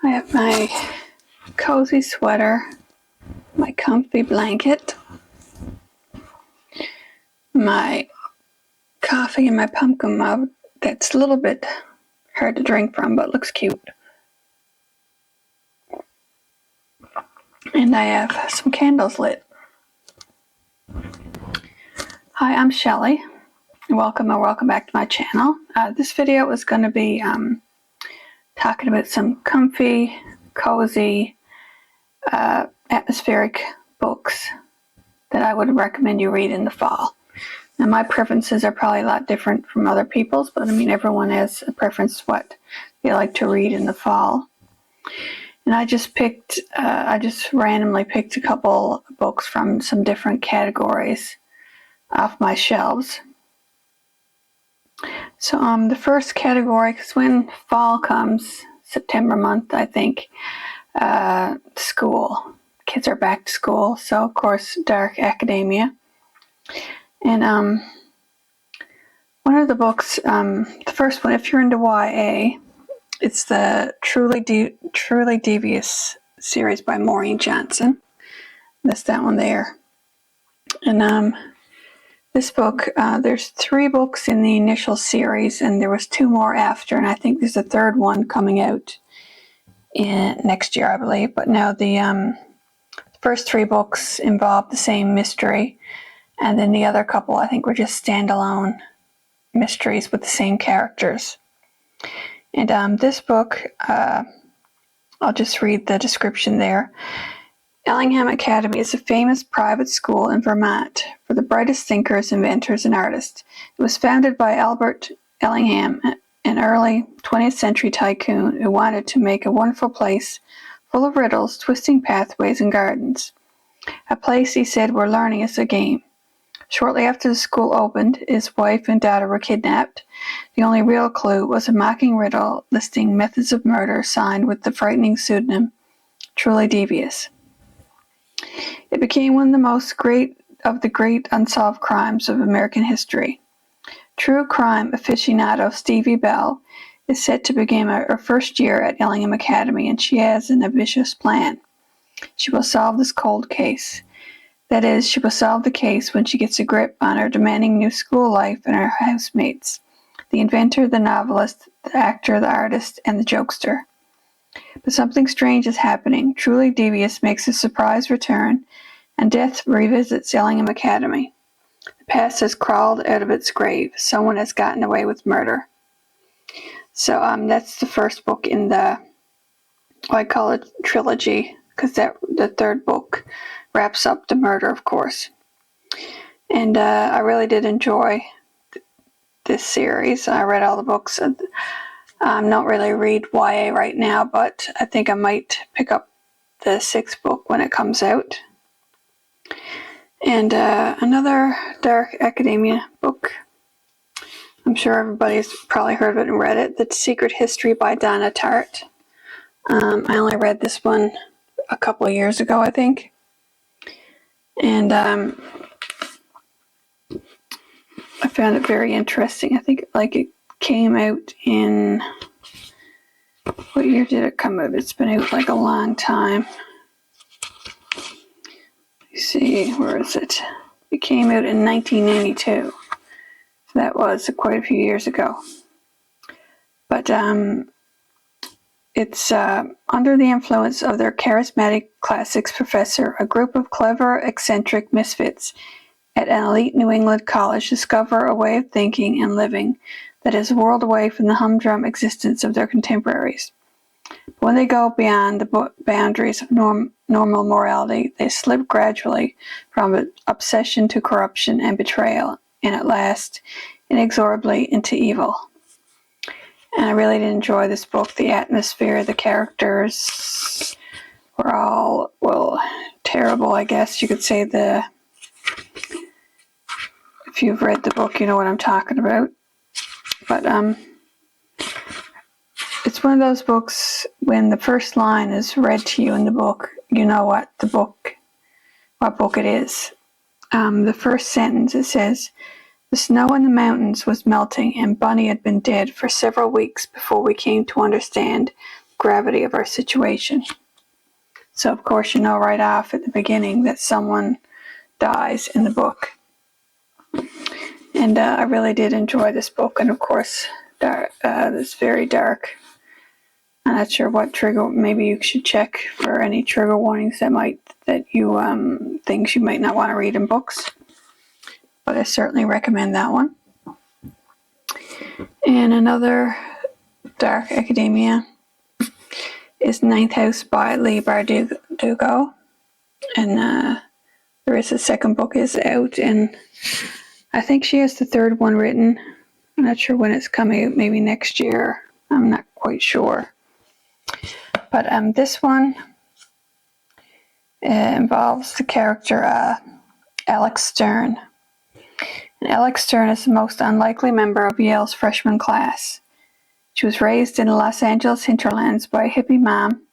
I have my cozy sweater, my comfy blanket, my coffee and my pumpkin mug that's a little bit hard to drink from but looks cute. And I have some candles lit. Hi, I'm Shelly. Welcome back to my channel. This video is going to be talking about some comfy, cozy, atmospheric books that I would recommend you read in the fall. Now, my preferences are probably a lot different from other people's, but I mean, everyone has a preference what they like to read in the fall. And I just randomly picked a couple books from some different categories off my shelves. So the first category, because when fall comes, September month, I think, school. Kids are back to school, so of course, dark academia. And one of the books, the first one, if you're into YA, it's the Truly Devious series by Maureen Johnson. That's that one there. And this book, there's 3 books in the initial series, and there was 2 more after, and I think there's a 3rd one coming out next year, I believe. But now the first 3 books involve the same mystery, and then the other couple, I think, were just standalone mysteries with the same characters. And this book, I'll just read the description there. Ellingham Academy is a famous private school in Vermont for the brightest thinkers, inventors, and artists. It was founded by Albert Ellingham, an early 20th century tycoon who wanted to make a wonderful place full of riddles, twisting pathways, and gardens. A place, he said, where learning is a game. Shortly after the school opened, his wife and daughter were kidnapped. The only real clue was a mocking riddle listing methods of murder signed with the frightening pseudonym Truly Devious. It became one of the great unsolved crimes of American history. True crime aficionado Stevie Bell is set to begin her first year at Ellingham Academy, and she has an ambitious plan. She will solve this cold case. That is, she will solve the case when she gets a grip on her demanding new school life and her housemates, the inventor, the novelist, the actor, the artist, and the jokester. But something strange is happening. Truly Devious makes a surprise return, and death revisits Ellingham Academy. The past has crawled out of its grave. Someone has gotten away with murder. So that's the first book in the, I call it trilogy, because the 3rd book wraps up the murder, of course. And I really did enjoy this series. I read all the books. Don't really read YA right now, but I think I might pick up the 6th book when it comes out. And another dark academia book. I'm sure everybody's probably heard of it and read it. The Secret History by Donna Tart. I only read this one a couple of years ago, I think. And I found it very interesting. I think it came out in, what year did it come out? It's been out a long time. Let's see, where is it? It came out in 1992. So that was quite a few years ago. But it's under the influence of their charismatic classics professor, a group of clever, eccentric misfits at an elite New England college discover a way of thinking and living that is a world away from the humdrum existence of their contemporaries. But when they go beyond the boundaries of normal morality, they slip gradually from obsession to corruption and betrayal, and at last, inexorably into evil. And I really did enjoy this book. The atmosphere, the characters were all, terrible, I guess you could say. If you've read the book, you know what I'm talking about. But it's one of those books, when the first line is read to you in the book, you know what book it is. The first sentence, it says, "The snow in the mountains was melting, and Bunny had been dead for several weeks before we came to understand gravity of our situation. So, of course, you know right off at the beginning that someone dies in the book. And I really did enjoy this book. And, of course, it's very dark. I'm not sure what trigger. Maybe you should check for any trigger warnings things you might not want to read in books. But I certainly recommend that one. And another dark academia is Ninth House by Leigh Bardugo. And there is a second book is out, and I think she has the third one written. I'm not sure when it's coming out, maybe next year. I'm not quite sure. But this one involves the character Alex Stern. And Alex Stern is the most unlikely member of Yale's freshman class. She was raised in the Los Angeles hinterlands by a hippie mom.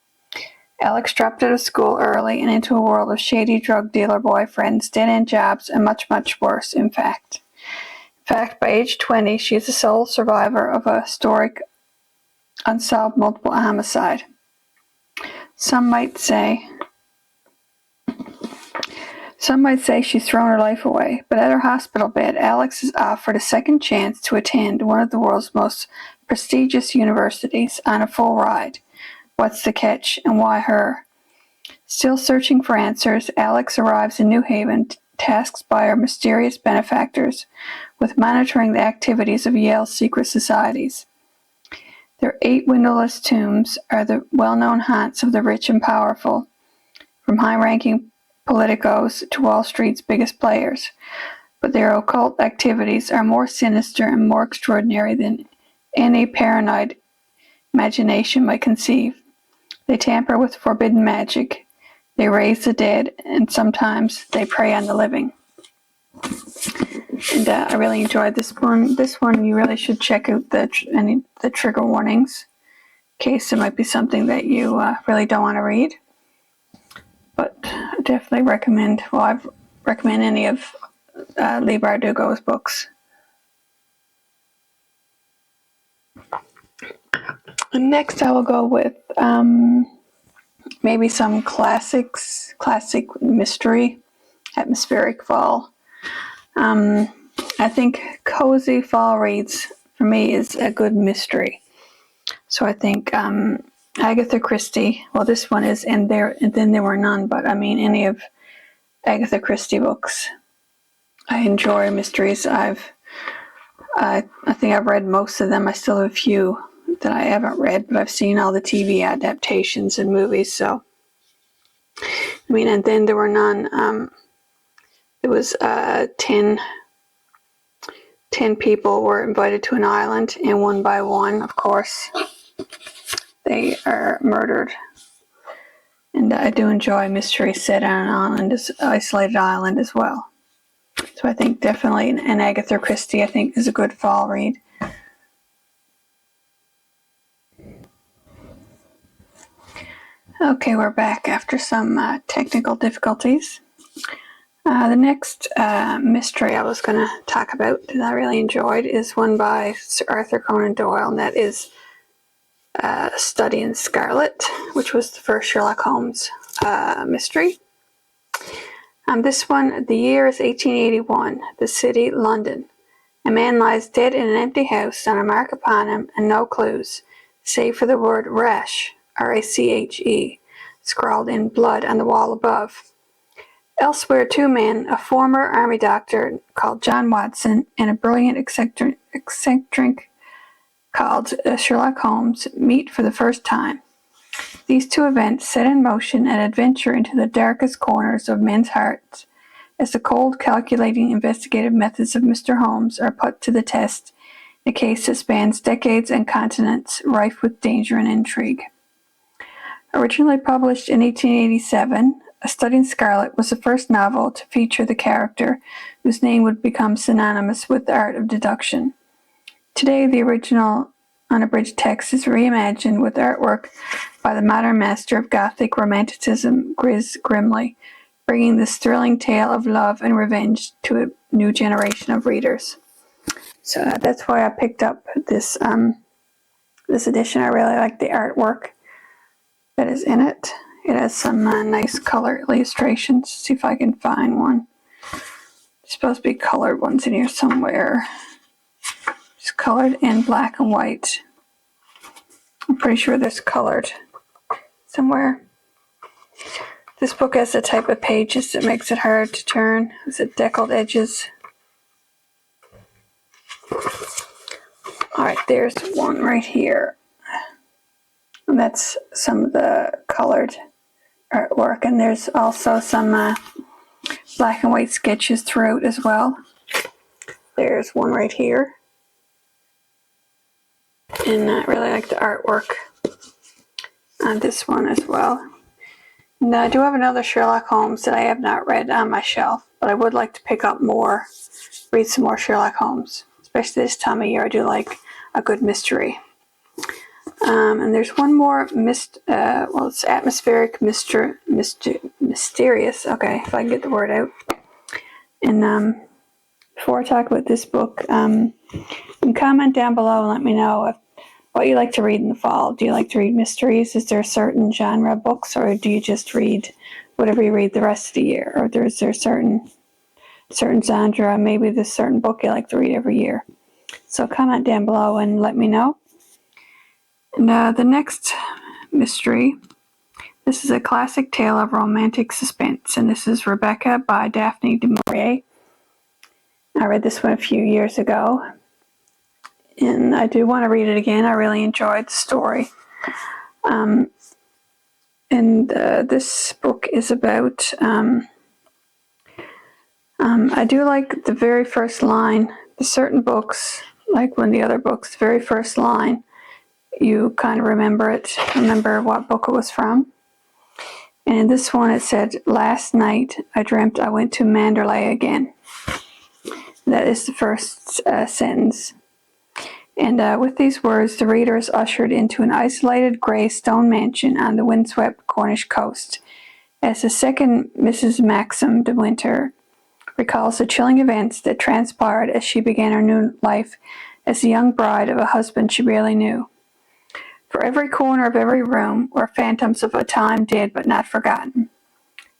Alex dropped out of school early and into a world of shady drug dealer boyfriends, dead-end jobs, and much, much worse, in fact. By age 20, she is the sole survivor of a historic, unsolved multiple homicide. Some might say she's thrown her life away, but at her hospital bed, Alex is offered a second chance to attend one of the world's most prestigious universities on a full ride. What's the catch, and why her? Still searching for answers, Alex arrives in New Haven, tasked by her mysterious benefactors with monitoring the activities of Yale's secret societies. Their 8 windowless tombs are the well-known haunts of the rich and powerful, from high-ranking politicos to Wall Street's biggest players. But their occult activities are more sinister and more extraordinary than any paranoid imagination might conceive. They tamper with forbidden magic, they raise the dead, and sometimes they prey on the living. And I really enjoyed this one. This one you really should check out the trigger warnings, in case it might be something that you really don't want to read. But I definitely recommend any of Leigh Bardugo's books. And next I will go with maybe some classic mystery, atmospheric fall. I think cozy fall reads for me is a good mystery. So I think Agatha Christie. Well, this one is and then there were none. But I mean any of Agatha Christie books. I enjoy mysteries. I think I've read most of them. I still have a few that I haven't read, but I've seen all the TV adaptations and movies. So I mean, and then there were none. It was 10 people were invited to an island, and one by one, of course, they are murdered. And I do enjoy mysteries set on an isolated island as well. So I think definitely an Agatha Christie, I think, is a good fall read. Okay, we're back after some technical difficulties. The next mystery I was going to talk about that I really enjoyed is one by Sir Arthur Conan Doyle, and that is Study in Scarlett, which was the first Sherlock Holmes mystery. This one, the year is 1881, the city, London. A man lies dead in an empty house, not a mark upon him, and no clues, save for the word Rache, R-A-C-H-E, scrawled in blood on the wall above. Elsewhere, 2 men, a former army doctor called John Watson and a brilliant eccentric called Sherlock Holmes, meet for the first time. These 2 events set in motion an adventure into the darkest corners of men's hearts, as the cold, calculating, investigative methods of Mr. Holmes are put to the test in a case that spans decades and continents, rife with danger and intrigue. Originally published in 1887, A Study in Scarlet was the first novel to feature the character whose name would become synonymous with the art of deduction. Today, the original unabridged text is reimagined with artwork by the modern master of Gothic Romanticism, Grizz Grimley, bringing this thrilling tale of love and revenge to a new generation of readers. So that's why I picked up this edition. I really like the artwork. that is in it. It has some nice color illustrations. Let's see if I can find one. There's supposed to be colored ones in here somewhere. It's colored in black and white. I'm pretty sure there's colored somewhere. This book has the type of pages that makes it hard to turn. It's at deckled edges. Alright, there's one right here. And that's some of the colored artwork. And there's also some black and white sketches throughout as well. There's one right here. And I really like the artwork on this one as well. And I do have another Sherlock Holmes that I have not read on my shelf, but I would like to pick up more, read some more Sherlock Holmes. Especially this time of year, I do like a good mystery. And there's one more, it's atmospheric, mysterious. Okay, if I can get the word out. And before I talk about this book, you can comment down below and let me know what you like to read in the fall. Do you like to read mysteries? Is there a certain genre of books, or do you just read whatever you read the rest of the year? Or is there certain genre, maybe there's a certain book you like to read every year? So comment down below and let me know. And the next mystery, this is a classic tale of romantic suspense, and this is Rebecca by Daphne du Maurier. I read this one a few years ago, and I do want to read it again. I really enjoyed the story. This book is about, I do like the very first line. The certain books, like one of the other books, the very first line, you kind of remember what book it was from. And in this one it said, "Last night I dreamt I went to Manderley again." That is the first sentence. And with these words, the reader is ushered into an isolated grey stone mansion on the windswept Cornish coast, as the second Mrs. Maxim de Winter recalls the chilling events that transpired as she began her new life as the young bride of a husband she barely knew. For every corner of every room were phantoms of a time dead but not forgotten,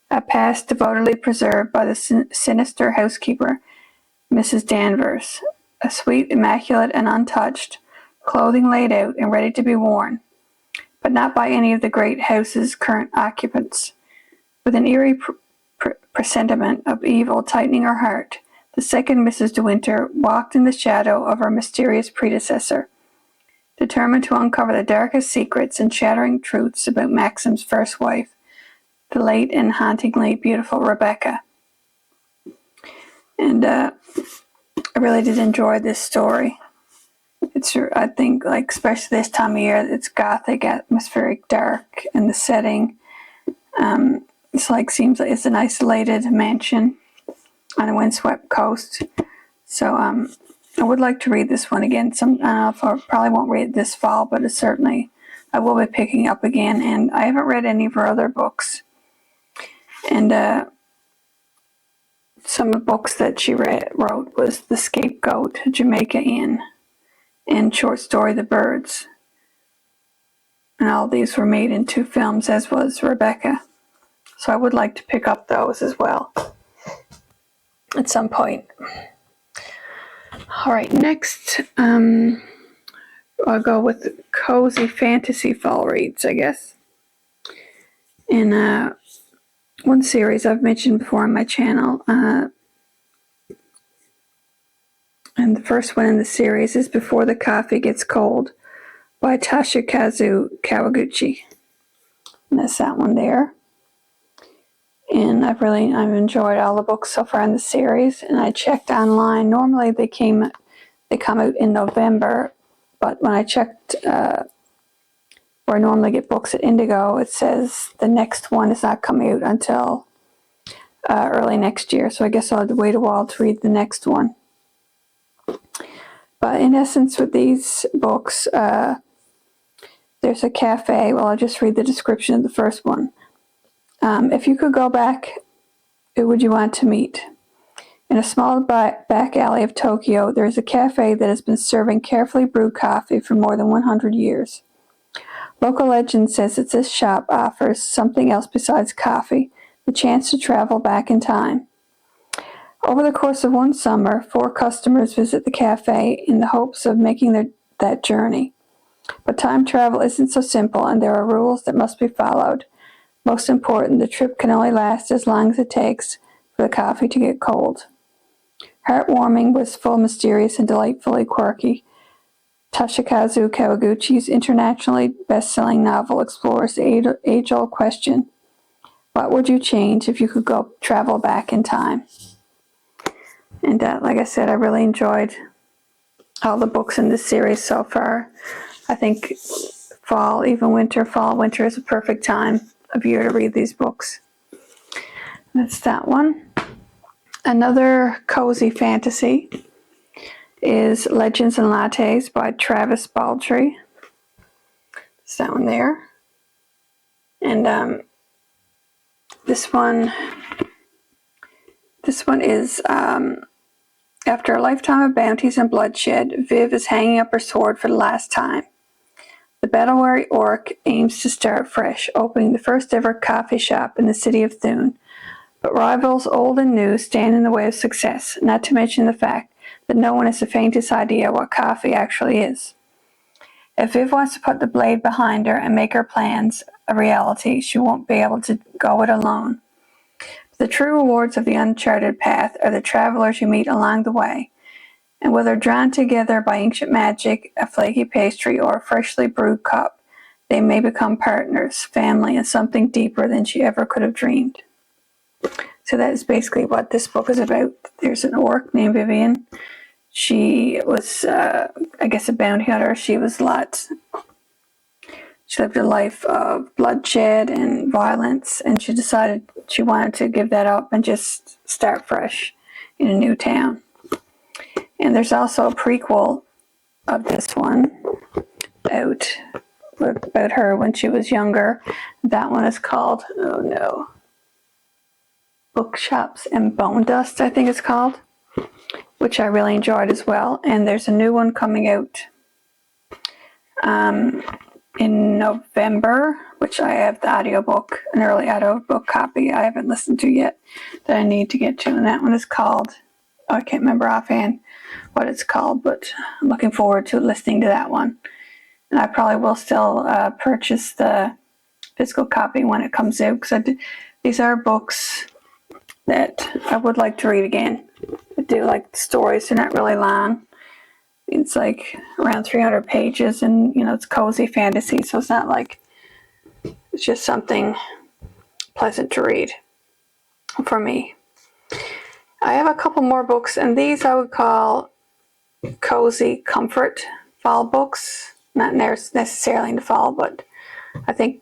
a past devotedly preserved by the sinister housekeeper, Mrs. Danvers, a suite immaculate and untouched, clothing laid out and ready to be worn, but not by any of the great house's current occupants. With an eerie presentiment of evil tightening her heart, the second Mrs. De Winter walked in the shadow of her mysterious predecessor, determined to uncover the darkest secrets and shattering truths about Maxim's first wife, the late and hauntingly beautiful Rebecca. And I really did enjoy this story. It's, I think, like, especially this time of year, it's gothic, atmospheric, dark, and the setting. Seems like it's an isolated mansion on a windswept coast. So I would like to read this one again. I don't know if I probably won't read it this fall, but it's certainly I will be picking up again. And I haven't read any of her other books. And some of the books that she wrote was The Scapegoat, Jamaica Inn, and short story The Birds. And all these were made into films, as was Rebecca. So I would like to pick up those as well at some point. All right, next I'll go with cozy fantasy fall reads, I guess. And one series I've mentioned before on my channel, and the first one in the series is Before the Coffee Gets Cold by Toshikazu Kawaguchi. And that's that one there. And I've enjoyed all the books so far in the series. And I checked online. Normally they come out in November, but when I checked where I normally get books at Indigo, it says the next one is not coming out until early next year. So I guess I'll have to wait a while to read the next one. But in essence, with these books, there's a cafe. Well, I'll just read the description of the first one. If you could go back, who would you want to meet? In a small back alley of Tokyo, there is a cafe that has been serving carefully brewed coffee for more than 100 years. Local legend says that this shop offers something else besides coffee, the chance to travel back in time. Over the course of one summer, 4 customers visit the cafe in the hopes of making that journey. But time travel isn't so simple, and there are rules that must be followed. Most important, the trip can only last as long as it takes for the coffee to get cold. Heartwarming, wistful, mysterious, and delightfully quirky, Toshikazu Kawaguchi's internationally best-selling novel explores the age-old question, what would you change if you could go travel back in time? And like I said, I really enjoyed all the books in this series so far. I think fall, winter is a perfect time of year to read these books. That's that one. Another cozy fantasy is Legends and Lattes by Travis Baldree. It's that one there. And this one is after a lifetime of bounties and bloodshed, Viv is hanging up her sword for the last time. The battle-weary orc aims to start fresh, opening the first ever coffee shop in the city of Thune. But rivals old and new stand in the way of success, not to mention the fact that no one has the faintest idea what coffee actually is. If Viv wants to put the blade behind her and make her plans a reality, she won't be able to go it alone. The true rewards of the uncharted path are the travelers you meet along the way, and whether drawn together by ancient magic, a flaky pastry, or a freshly brewed cup, they may become partners, family, and something deeper than she ever could have dreamed. So that is basically what this book is about. There's an orc named Vivian. She was, a bounty hunter. She lived a life of bloodshed and violence, and she decided she wanted to give that up and just start fresh in a new town. And there's also a prequel of this one about her when she was younger. That one is called, Bookshops and Bone Dust, I think it's called, which I really enjoyed as well. And there's a new one coming out in November, which I have the audiobook, an early audiobook copy I haven't listened to yet that I need to get to. And that one is called, I can't remember offhand what it's called, but I'm looking forward to listening to that one. And I probably will still purchase the physical copy when it comes out, because these are books that I would like to read again. I do like the stories. They're not really long. It's like around 300 pages, and it's cozy fantasy, so it's not like it's just something pleasant to read for me. I have a couple more books, and these I would call cozy comfort fall books. Not necessarily in the fall, but I think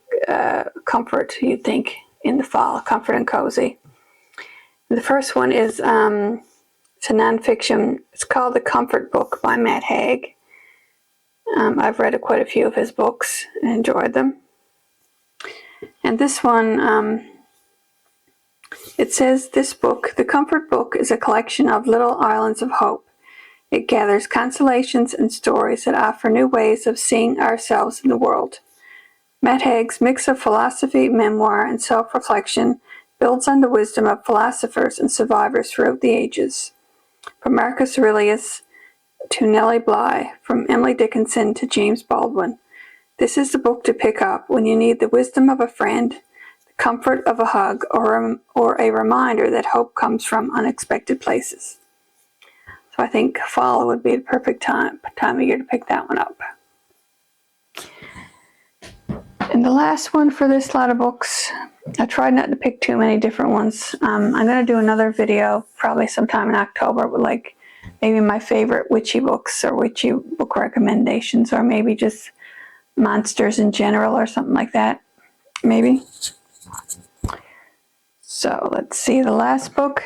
comfort, you'd think in the fall, comfort and cozy. The first one is it's a nonfiction. It's called The Comfort Book by Matt Haig. I've read quite a few of his books and enjoyed them. And this one, it says, this book, The Comfort Book, is a collection of little islands of hope. It gathers consolations and stories that offer new ways of seeing ourselves in the world. Matt Haig's mix of philosophy, memoir, and self-reflection builds on the wisdom of philosophers and survivors throughout the ages. From Marcus Aurelius to Nellie Bly, from Emily Dickinson to James Baldwin, this is the book to pick up when you need the wisdom of a friend, the comfort of a hug, or a reminder that hope comes from unexpected places. So I think fall would be the perfect time of year to pick that one up. And the last one for this lot of books, I tried not to pick too many different ones. I'm going to do another video probably sometime in October with maybe my favorite witchy books or witchy book recommendations, or maybe just monsters in general or something like that, maybe. So let's see, the last book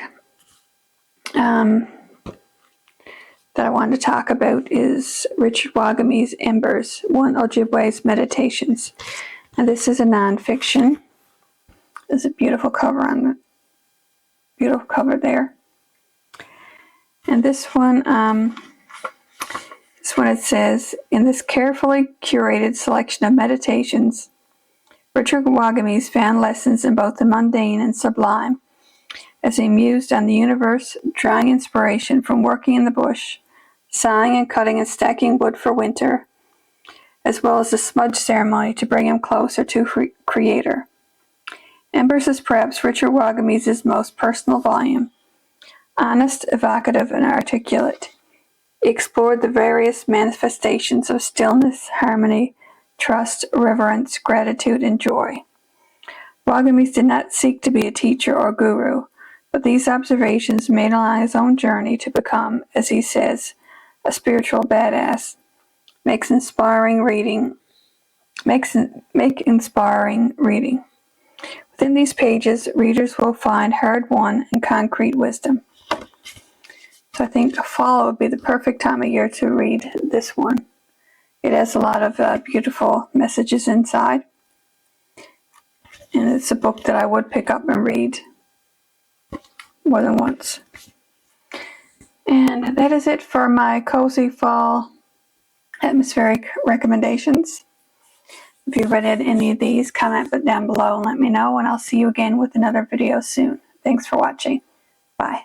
that I wanted to talk about is Richard Wagamese's Embers, One Ojibwe's Meditations. And this is a nonfiction. There's a beautiful cover there. And this one This one, it says, in this carefully curated selection of meditations, Richard Wagamese found lessons in both the mundane and sublime, as he mused on the universe, drawing inspiration from working in the bush, sawing and cutting and stacking wood for winter, as well as the smudge ceremony to bring him closer to Creator. Embers is perhaps Richard Wagamese's most personal volume. Honest, evocative, and articulate, he explored the various manifestations of stillness, harmony, trust, reverence, gratitude, and joy. Wagamese did not seek to be a teacher or guru, but these observations made along his own journey to become, as he says, a spiritual badass, make inspiring reading. Within these pages, readers will find hard-won and concrete wisdom. So I think fall would be the perfect time of year to read this one. It has a lot of beautiful messages inside. And it's a book that I would pick up and read more than once. And that is it for my cozy fall atmospheric recommendations. If you've read any of these, comment down below and let me know, and I'll see you again with another video soon. Thanks for watching. Bye.